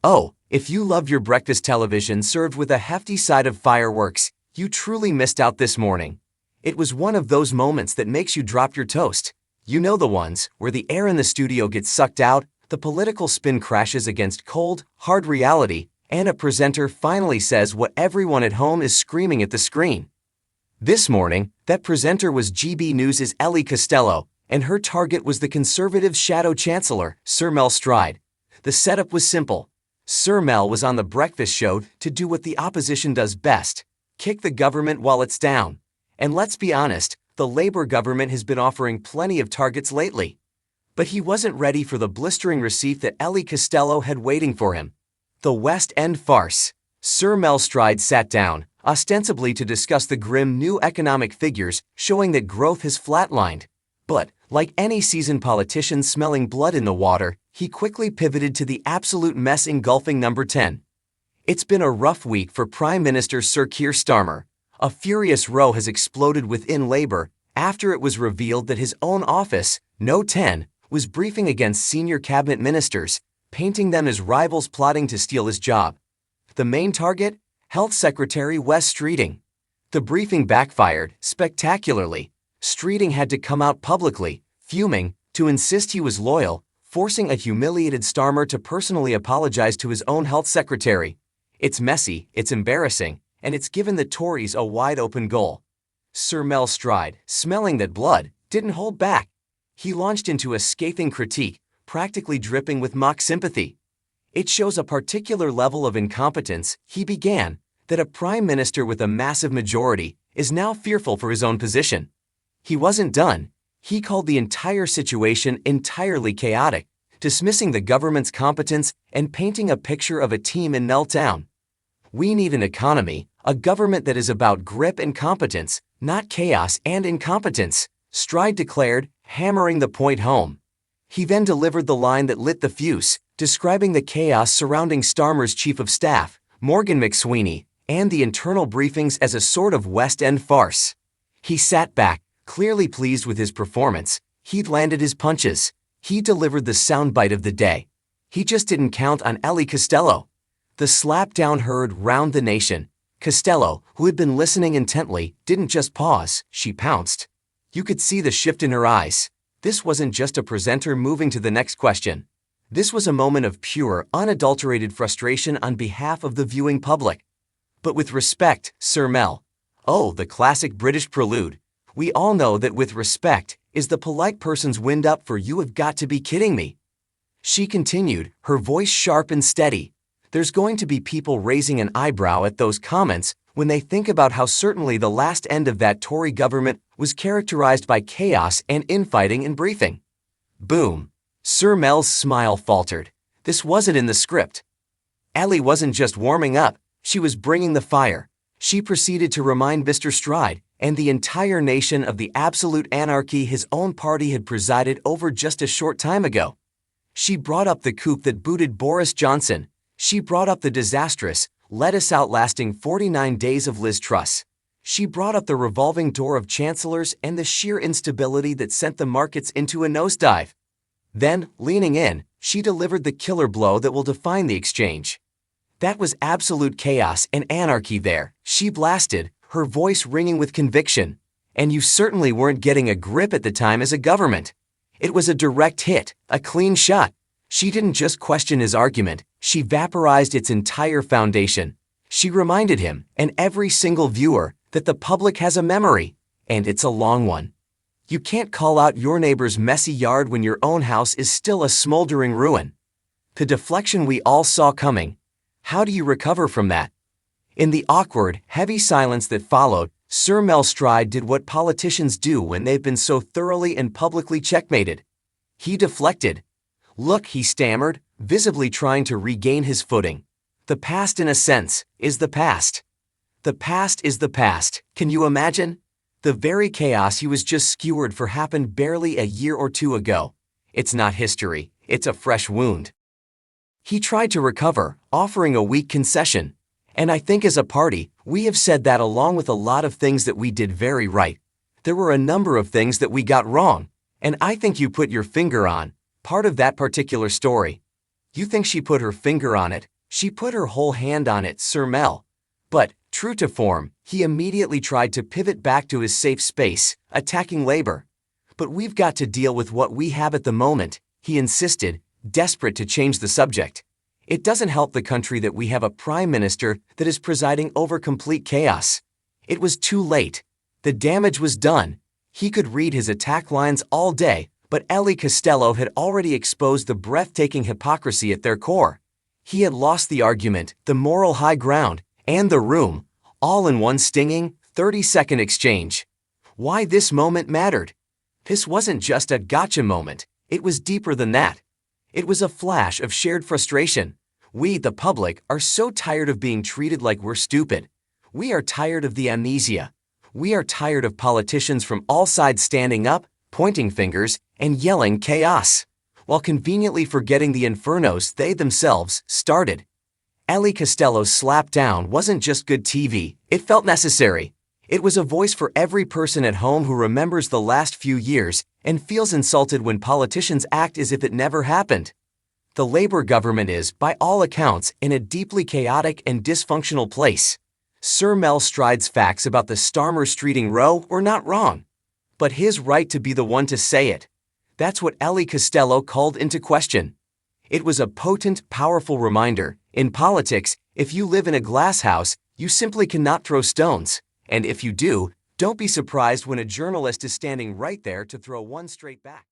Oh, if you loved your breakfast television served with a hefty side of fireworks, you truly missed out this morning. It was one of those moments that makes you drop your toast. You know the ones where the air in the studio gets sucked out, the political spin crashes against cold, hard reality, and a presenter finally says what everyone at home is screaming at the screen. This morning, that presenter was GB News' Ellie Costello, and her target was the Conservatives' shadow chancellor, Sir Mel Stride. The setup was simple. Sir Mel was on the breakfast show to do what the opposition does best: kick the government while it's down. And let's be honest, the Labour government has been offering plenty of targets lately. But he wasn't ready for the blistering receipt that Ellie Costello had waiting for him. The West End farce. Sir Mel Stride sat down, ostensibly to discuss the grim new economic figures showing that growth has flatlined. But, like any seasoned politician smelling blood in the water, he quickly pivoted to the absolute mess engulfing number 10. It's been a rough week for Prime Minister Sir Keir Starmer. A furious row has exploded within Labour after it was revealed that his own office, No 10, was briefing against senior cabinet ministers, painting them as rivals plotting to steal his job. The main target? Health Secretary Wes Streeting. The briefing backfired spectacularly. Streeting had to come out publicly, fuming, to insist he was loyal, forcing a humiliated Starmer to personally apologize to his own health secretary. It's messy, it's embarrassing, and it's given the Tories a wide-open goal. Sir Mel Stride, smelling that blood, didn't hold back. He launched into a scathing critique, practically dripping with mock sympathy. It shows a particular level of incompetence, he began, that a prime minister with a massive majority is now fearful for his own position. He wasn't done. He called the entire situation entirely chaotic, dismissing the government's competence and painting a picture of a team in meltdown. We need an economy, a government that is about grip and competence, not chaos and incompetence, Stride declared, hammering the point home. He then delivered the line that lit the fuse, describing the chaos surrounding Starmer's chief of staff, Morgan McSweeney, and the internal briefings as a sort of West End farce. He sat back, clearly pleased with his performance. He'd landed his punches. He delivered the soundbite of the day. He just didn't count on Ellie Costello. The slap-down heard round the nation. Costello, who had been listening intently, didn't just pause, she pounced. You could see the shift in her eyes. This wasn't just a presenter moving to the next question. This was a moment of pure, unadulterated frustration on behalf of the viewing public. But with respect, Sir Mel. Oh, the classic British prelude. We all know that with respect is the polite person's wind up for "you have got to be kidding me." She continued, her voice sharp and steady. There's going to be people raising an eyebrow at those comments when they think about how certainly the last end of that Tory government was characterized by chaos and infighting in briefing. Boom. Sir Mel's smile faltered. This wasn't in the script. Ellie wasn't just warming up, she was bringing the fire. She proceeded to remind Mr. Stride and the entire nation of the absolute anarchy his own party had presided over just a short time ago. She brought up the coup that booted Boris Johnson. She brought up the disastrous, lettuce outlasting 49 days of Liz Truss. She brought up the revolving door of chancellors and the sheer instability that sent the markets into a nosedive. Then, leaning in, she delivered the killer blow that will define the exchange. That was absolute chaos and anarchy there, she blasted, her voice ringing with conviction. And you certainly weren't getting a grip at the time as a government. It was a direct hit, a clean shot. She didn't just question his argument, she vaporized its entire foundation. She reminded him, and every single viewer, that the public has a memory, and it's a long one. You can't call out your neighbor's messy yard when your own house is still a smoldering ruin. The deflection we all saw coming. How do you recover from that? In the awkward, heavy silence that followed, Sir Mel Stride did what politicians do when they've been so thoroughly and publicly checkmated. He deflected. Look, he stammered, visibly trying to regain his footing. The past, in a sense, is the past. The past is the past, can you imagine? The very chaos he was just skewered for happened barely a year or two ago. It's not history, it's a fresh wound. He tried to recover, offering a weak concession. And I think as a party, we have said that along with a lot of things that we did very right. There were a number of things that we got wrong, and I think you put your finger on part of that particular story. You think she put her finger on it? She put her whole hand on it, Sir Mel. But, true to form, he immediately tried to pivot back to his safe space, attacking Labour. But we've got to deal with what we have at the moment, he insisted, desperate to change the subject. It doesn't help the country that we have a prime minister that is presiding over complete chaos. It was too late. The damage was done. He could read his attack lines all day, but Ellie Costello had already exposed the breathtaking hypocrisy at their core. He had lost the argument, the moral high ground, and the room, all in one stinging, 30-second exchange. Why this moment mattered? This wasn't just a gotcha moment. It was deeper than that. It was a flash of shared frustration. We, the public, are so tired of being treated like we're stupid. We are tired of the amnesia. We are tired of politicians from all sides standing up, pointing fingers, and yelling chaos, while conveniently forgetting the infernos they themselves started. Ellie Costello's slap down wasn't just good TV, it felt necessary. It was a voice for every person at home who remembers the last few years and feels insulted when politicians act as if it never happened. The Labour government is, by all accounts, in a deeply chaotic and dysfunctional place. Sir Mel Stride's facts about the Starmer Streeting row were not wrong. But his right to be the one to say it. That's what Ellie Costello called into question. It was a potent, powerful reminder. In politics, if you live in a glass house, you simply cannot throw stones. And if you do, don't be surprised when a journalist is standing right there to throw one straight back.